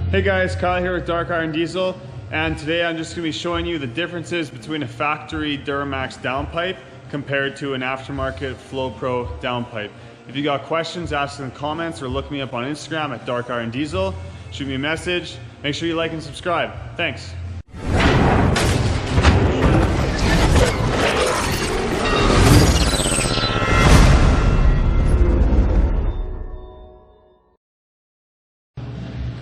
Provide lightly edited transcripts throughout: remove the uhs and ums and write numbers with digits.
Hey guys, Kyle here with Dark Iron Diesel, and today I'm just going to be showing you the differences between a factory Duramax downpipe compared to an aftermarket Flo-Pro downpipe. If you got questions, ask in the comments or look me up on Instagram at Dark Iron Diesel. Shoot me a message. Make sure you like and subscribe. Thanks.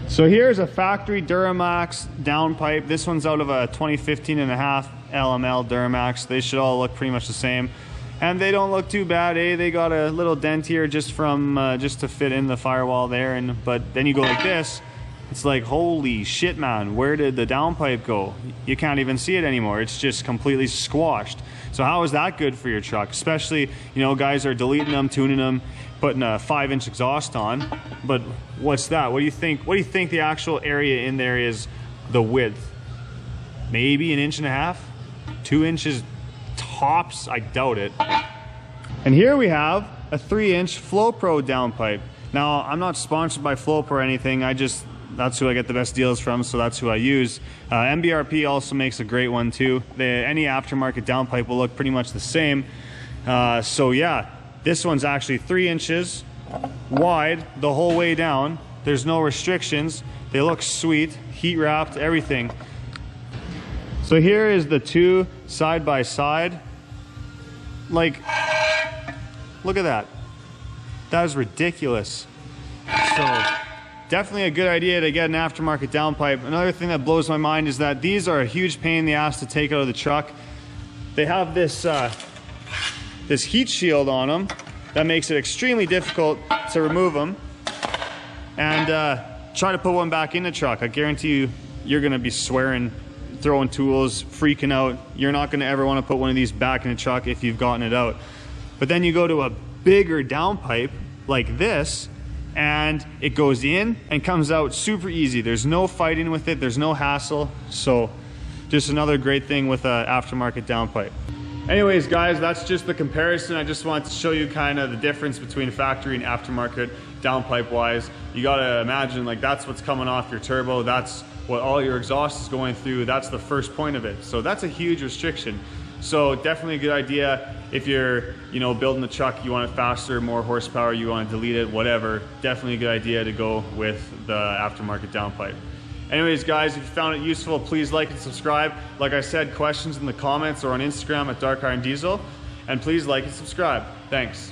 So here's a factory Duramax downpipe. This one's out of a 2015.5 LML Duramax. They should all look pretty much the same. And they don't look too bad, eh? They got a little dent here just from just to fit in the firewall there. But then you go like this, it's like, holy shit, man, where did the downpipe go? You can't even see it anymore. It's just completely squashed. So how is that good for your truck? Especially, you know, guys are deleting them, tuning them, putting a 5-inch exhaust on. But what's that? What do you think? What do you think the actual area in there is? The width? Maybe 1.5 inches, 2 inches tops. I doubt it. And here we have a 3-inch FloPro downpipe. Now, I'm not sponsored by FloPro or anything. That's who I get the best deals from, so that's who I use. MBRP also makes a great one too. Any aftermarket downpipe will look pretty much the same. So yeah, this one's actually 3 inches wide the whole way down. There's no restrictions. They look sweet, heat wrapped, everything. So here is the two side by side. Like, look at that. That is ridiculous. So definitely a good idea to get an aftermarket downpipe. Another thing that blows my mind is that these are a huge pain in the ass to take out of the truck. They have this this heat shield on them that makes it extremely difficult to remove them and try to put one back in the truck. I guarantee you, you're gonna be swearing, throwing tools, freaking out. You're not gonna ever wanna put one of these back in the truck if you've gotten it out. But then you go to a bigger downpipe like this, and it goes in and comes out super easy. There's no fighting with it, there's no hassle. So just another great thing with an aftermarket downpipe. Anyways guys, that's just the comparison. I just wanted to show you kind of the difference between factory and aftermarket downpipe wise. You gotta imagine, like, that's what's coming off your turbo, that's what all your exhaust is going through, that's the first point of it. So that's a huge restriction. So definitely a good idea if you're, you know, building the truck, you want it faster, more horsepower, you want to delete it, whatever. Definitely a good idea to go with the aftermarket downpipe. Anyways guys, if you found it useful, please like and subscribe. Like I said, questions in the comments or on Instagram at Dark Iron Diesel. And please like and subscribe. Thanks.